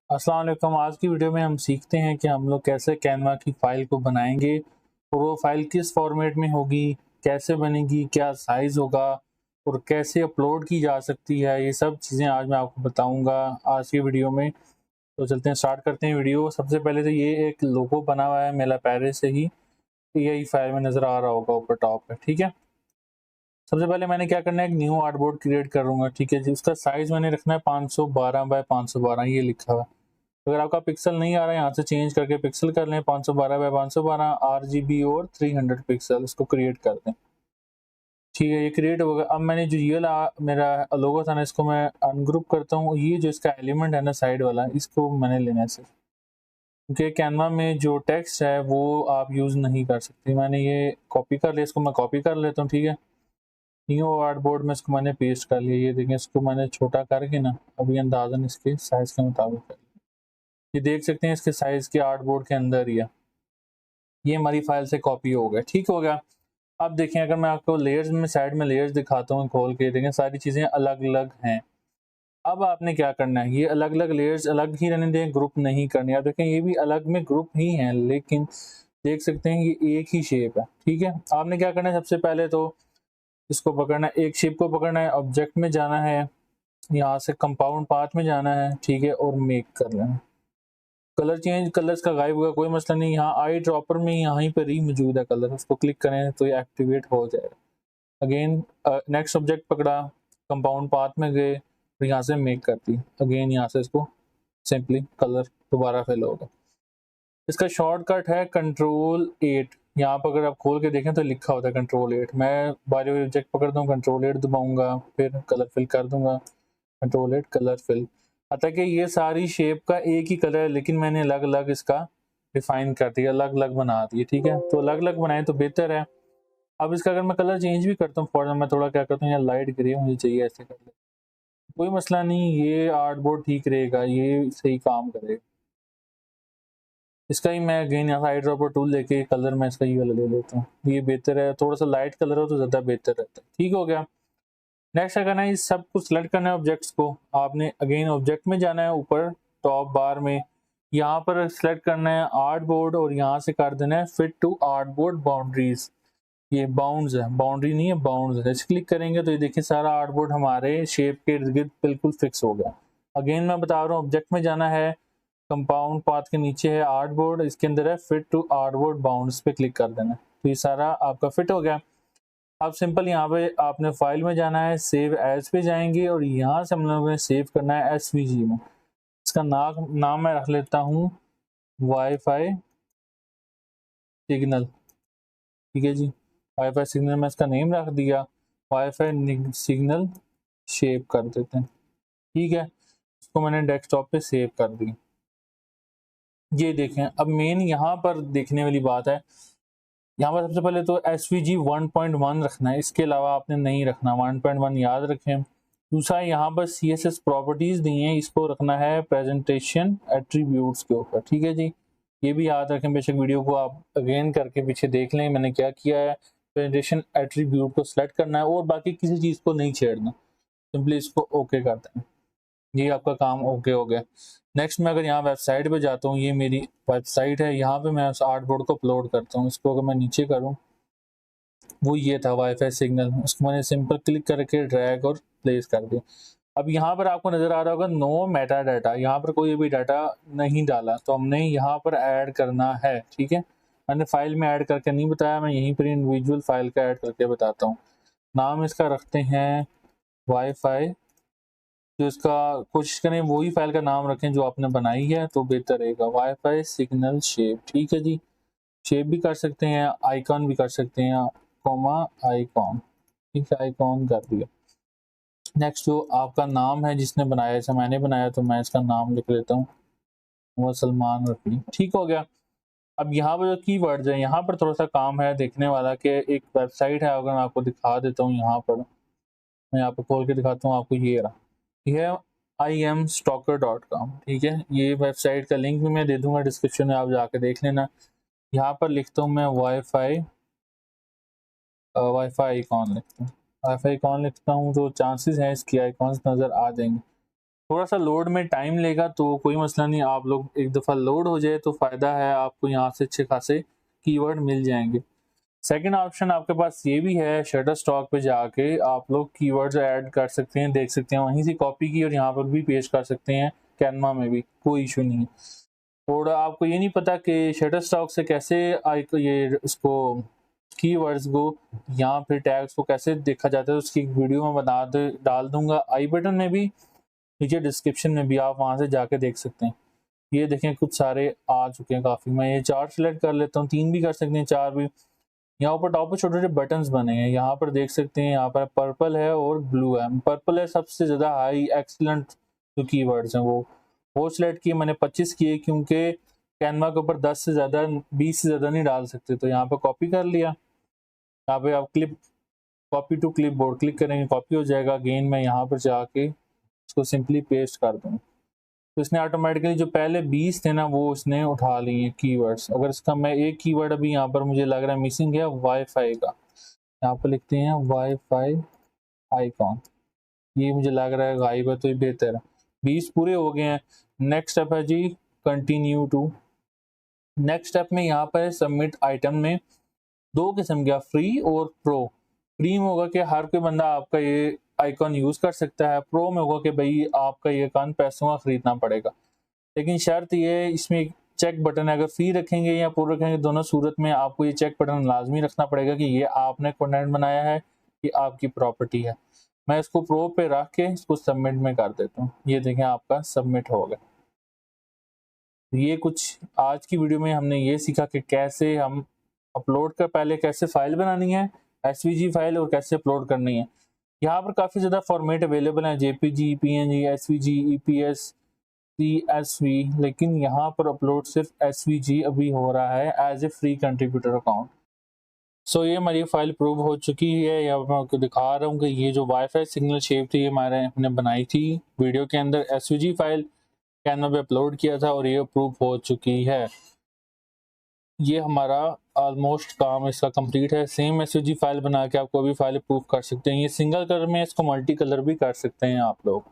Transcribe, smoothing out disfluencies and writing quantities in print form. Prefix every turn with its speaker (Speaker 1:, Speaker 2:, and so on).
Speaker 1: अस्सलाम वालेकुम। आज की वीडियो में हम सीखते हैं कि हम लोग कैसे कैनवा की फ़ाइल को बनाएंगे और वो फ़ाइल किस फॉर्मेट में होगी, कैसे बनेगी, क्या साइज़ होगा और कैसे अपलोड की जा सकती है। ये सब चीज़ें आज मैं आपको बताऊंगा आज की वीडियो में। तो चलते हैं, स्टार्ट करते हैं वीडियो। सबसे पहले तो ये एक लोगो बना हुआ है मेला पैरे से ही, यही फाइल में नज़र आ रहा होगा ऊपर टॉप पे। ठीक है, सबसे पहले मैंने क्या करना है, एक न्यू आर्टबोर्ड क्रिएट करूंगा। ठीक है जी, उसका साइज़ मैंने रखना है 512 बाय 512, ये लिखा हुआ है। अगर आपका पिक्सल नहीं आ रहा है, यहाँ से चेंज करके पिक्सल कर लें। 512 बाय 512 RGB और 300 पिक्सल, इसको क्रिएट कर दें। ठीक है, ये क्रिएट हो गया। अब मैंने जो ये मेरा लोगो था ना, इसको मैं अनग्रुप करता हूँ। ये जो इसका एलिमेंट है ना साइड वाला, इसको मैंने लेना है सिर्फ, क्योंकि कैनवा में जो टेक्स्ट है वो आप यूज़ नहीं कर सकते। मैंने ये कॉपी कर लिया, इसको मैं कॉपी कर लेता हूँ। ठीक है, न्यू आर्टबोर्ड में इसको मैंने पेस्ट कर लिया। ये देखिए, इसको मैंने छोटा करके ना अभी अंदाजन इसके साइज़ के मुताबिक कर लिया। ये देख सकते हैं इसके साइज़ के आर्टबोर्ड के अंदर ही है। ये हमारी फाइल से कॉपी हो गया। ठीक हो गया। अब देखें, अगर मैं आपको लेयर्स में साइड में लेयर्स दिखाता हूँ खोल के, देखें सारी चीज़ें अलग अलग हैं। अब आपने क्या करना है, ये अलग अलग लेयर्स अलग ही रहने दें, ग्रुप नहीं करनी। आप देखें ये भी अलग में ग्रुप ही हैं, लेकिन देख सकते हैं ये एक ही शेप है। ठीक है, आपने क्या करना है, सबसे पहले तो इसको पकड़ना है, एक शेप को पकड़ना है, ऑब्जेक्ट में जाना है, यहाँ से कंपाउंड पाथ में जाना है। ठीक है, और मेक कर लेना है। कलर चेंज, कलर्स का गायब हुआ, कोई मसला नहीं। यहाँ आई ड्रॉपर में यहाँ पर ही मौजूद है कलर, उसको क्लिक करें तो ये एक्टिवेट हो जाएगा। अगेन नेक्स्ट ऑब्जेक्ट पकड़ा, कंपाउंड पाथ में गए, तो यहाँ से मेक कर दी। अगेन यहाँ से इसको सिंपली कलर दोबारा फिल होगा। इसका शॉर्टकट है कंट्रोल 8। यहाँ पर अगर आप खोल के देखें तो लिखा होता है कंट्रोल 8। मैं बारी बारी ऑब्जेक्ट पकड़ता हूँ, कंट्रोल 8 दबाऊंगा, फिर कलर फिल कर दूंगा, कंट्रोल 8 कलर फिल। अतः कि ये सारी शेप का एक ही कलर है, लेकिन मैंने अलग अलग इसका डिफाइन कर दिया, अलग अलग बना दिए। ठीक है, तो अलग अलग बनाए तो बेहतर है। अब इसका अगर मैं कलर चेंज भी करता हूँ, फॉर मैं थोड़ा क्या करता हूँ, यहाँ लाइट ग्रे मुझे चाहिए, ऐसे कर ले, कोई मसला नहीं, ये आर्टबोर्ड ठीक रहेगा, ये सही काम करेगा। इसका ही मैं अगेन यहाँ आई ड्रॉपर टूल लेके कलर मैं इसका ये वाला ले लेता हूँ, ये बेहतर है। थोड़ा सा लाइट कलर हो तो ज़्यादा बेहतर रहता है। ठीक हो गया। नेक्स्ट क्या करना है, इस सब कुछ सेलेक्ट करना है ऑब्जेक्ट्स को। आपने अगेन ऑब्जेक्ट में जाना है, ऊपर टॉप बार में यहाँ पर सेलेक्ट करना है आर्टबोर्ड, और यहाँ से कर देना है फिट टू आर्टबोर्ड बाउंड्रीज। ये बाउंड्स है, बाउंड्री नहीं है, बाउंड्स है। इस क्लिक करेंगे तो ये देखिए सारा आर्टबोर्ड हमारे शेप के इर्द गिर्द बिल्कुल फिक्स हो गया। अगेन मैं बता रहा हूँ, ऑब्जेक्ट में जाना है, कंपाउंड पाथ के नीचे है आर्टबोर्ड, इसके अंदर है फिट टू आर्टबोर्ड बाउंड्स पे क्लिक कर देना, तो ये सारा आपका फिट हो गया। अब सिंपल यहाँ पे आपने फाइल में जाना है, सेव एज पे जाएंगे, और यहाँ से हम लोगों ने सेव करना है एसवीजी में। इसका नाम मैं रख लेता हूँ वाईफाई सिग्नल। ठीक है जी, वाईफाई सिग्नल में इसका नेम रख दिया, वाईफाई सिग्नल शेप कर देते हैं। ठीक है, इसको मैंने डेस्कटॉप पे सेव कर दिया। ये देखें, अब मेन यहाँ पर देखने वाली बात है, यहाँ पर सबसे पहले तो SVG 1.1 रखना है, इसके अलावा आपने नहीं रखना। 1.1 याद रखें। दूसरा, यहाँ पर CSS प्रॉपर्टीज दी हैं, इसको रखना है प्रेजेंटेशन एट्रीब्यूट्स के ऊपर। ठीक है जी, ये भी याद रखें। बेशक वीडियो को आप अगेन करके पीछे देख लें मैंने क्या किया है। प्रेजेंटेशन एट्रीब्यूट को सिलेक्ट करना है और बाकी किसी चीज़ को नहीं छेड़ना, सिंपली इसको ओके कर दें। ये आपका काम ओके हो गया। नेक्स्ट मैं अगर यहाँ वेबसाइट पे जाता हूँ, ये मेरी वेबसाइट है, यहाँ पे मैं उस आर्टबोर्ड को अपलोड करता हूँ। इसको अगर मैं नीचे करूँ, वो ये था वाईफाई सिग्नल, उसको मैंने सिंपल क्लिक करके ड्रैग और प्लेस कर दिया। अब यहाँ पर आपको नज़र आ रहा होगा नो मेटा डाटा, यहाँ पर कोई भी डाटा नहीं डाला, तो हमने यहाँ पर ऐड करना है। ठीक है, मैंने फाइल में ऐड करके नहीं बताया, मैं यहीं पर इंडिविजुअल फाइल का ऐड करके बताता हूँ। नाम इसका रखते हैं वाईफाई, जो इसका कोशिश करें वही फाइल का नाम रखें जो आपने बनाई है, तो बेहतर रहेगा। Wifi signal shape. ठीक है जी, शेप भी कर सकते हैं, आइकॉन भी कर सकते हैं, कॉमा आइकॉन। ठीक है, आइकॉन कर दिया। नेक्स्ट जो आपका नाम है जिसने बनाया, जैसे मैंने बनाया तो मैं इसका नाम लिख लेता हूँ, वो सलमान रफी। ठीक हो गया। अब यहाँ पर जो कीवर्ड्स है, यहाँ पर थोड़ा सा काम है देखने वाला, कि एक वेबसाइट है, अगर मैं आपको दिखा देता हूँ, यहाँ पर मैं यहाँ पर खोल के दिखाता हूँ आपको। ये रहा, यह imstalker.com। ठीक है, ये वेबसाइट का लिंक भी मैं दे दूंगा डिस्क्रिप्शन में, आप जाकर देख लेना। यहाँ पर लिखता हूँ मैं वाईफाई आइकॉन लिखता हूँ, वाईफाई आइकॉन लिखता हूँ, तो चांसेस हैं इसकी आइकॉन्स नज़र आ जाएंगे। थोड़ा सा लोड में टाइम लेगा तो कोई मसला नहीं, आप लोग एक दफ़ा लोड हो जाए तो फ़ायदा है, आपको यहाँ से अच्छे खासे कीवर्ड मिल जाएंगे। सेकंड ऑप्शन आपके पास ये भी है, शटरस्टॉक पे जाके आप लोग कीवर्ड्स ऐड कर सकते हैं, देख सकते हैं, वहीं से कॉपी की और यहाँ पर भी पेस्ट कर सकते हैं, कैनवा में भी कोई इशू नहीं है। और आपको ये नहीं पता कि शटरस्टॉक से कैसे ये इसको कीवर्ड्स को यहाँ पे टैग्स को कैसे देखा जाता है, उसकी एक वीडियो में डाल दूंगा आई बटन में भी, नीचे डिस्क्रिप्शन में भी, आप वहाँ से जाके देख सकते हैं। ये देखें कुछ सारे आ चुके हैं काफ़ी। मैं ये 4 सिलेक्ट कर लेता हूँ, 3 भी कर सकते हैं, 4 भी। यहाँ ऊपर टॉप पे छोटे-छोटे बटन्स बने हैं, यहाँ पर देख सकते हैं, यहाँ पर पर्पल है और ब्लू है। पर्पल है सबसे ज़्यादा हाई एक्सीलेंट जो कीवर्ड्स हैं वो सिलेक्ट किए मैंने, 25 किए, क्योंकि कैनवा के ऊपर 10 से ज़्यादा 20 से ज़्यादा नहीं डाल सकते। तो यहाँ पे कॉपी कर लिया, यहाँ पे आप कॉपी टू क्लिपबोर्ड क्लिक करेंगे, कॉपी हो जाएगा। अगेन मैं यहाँ पर जाके इसको सिंपली पेस्ट कर दूँ, तो इसने ऑटोमेटिकली जो पहले 20 थे ना वो इसने उठा लिए कीवर्ड्स। अगर इसका मैं एक कीवर्ड अभी यहाँ पर मुझे लग रहा है मिसिंग है, वाईफाई का, यहाँ पर लिखते हैं वाईफाई आइकॉन, ये मुझे लग रहा है गायब है, तो ये बेहतर है। 20 पूरे हो गए हैं। नेक्स्ट स्टेप है जी कंटिन्यू टू। नेक्स्ट स्टेप में यहाँ पर सबमिट आइटम में 2 किस्म का, फ्री और प्रो। फ्री में होगा कि हर कोई बंदा आपका ये आइकॉन यूज़ कर सकता है, प्रो में होगा कि भाई आपका ये आइकॉन पैसों का ख़रीदना पड़ेगा। लेकिन शर्त ये है, इसमें एक चेक बटन है, अगर फ्री रखेंगे या प्रो रखेंगे, दोनों सूरत में आपको ये चेक बटन लाजमी रखना पड़ेगा कि ये आपने कंटेंट बनाया है, ये आपकी प्रॉपर्टी है। मैं इसको प्रो पे रख के इसको सबमिट में कर देता हूँ। ये देखें आपका सबमिट हो गया। ये कुछ आज की वीडियो में हमने ये सीखा कि कैसे हम अपलोड कर पहले कैसे फाइल बनानी है, एसवीजी फाइल, और कैसे अपलोड करनी है। यहाँ पर काफ़ी ज़्यादा फॉर्मेट अवेलेबल है, JPG, PNG, SVG, EPS, CSV, लेकिन यहाँ पर अपलोड सिर्फ एसवीजी अभी हो रहा है as a free contributor account. So ये हमारी फाइल प्रूव हो चुकी है। यहाँ मैं आपको दिखा रहा हूँ कि ये जो वाईफाई सिग्नल शेप थी हमारे हमने बनाई थी वीडियो के अंदर, एसवीजी फाइल कैनवा पे अपलोड किया था और ये अप्रूव हो चुकी है। ये हमारा ऑलमोस्ट काम इसका कंप्लीट है। सेम एसवीजी फाइल बना के आप कोई भी फाइल अप्रूव कर सकते हैं। ये सिंगल कलर में, इसको मल्टी कलर भी कर सकते हैं आप लोग।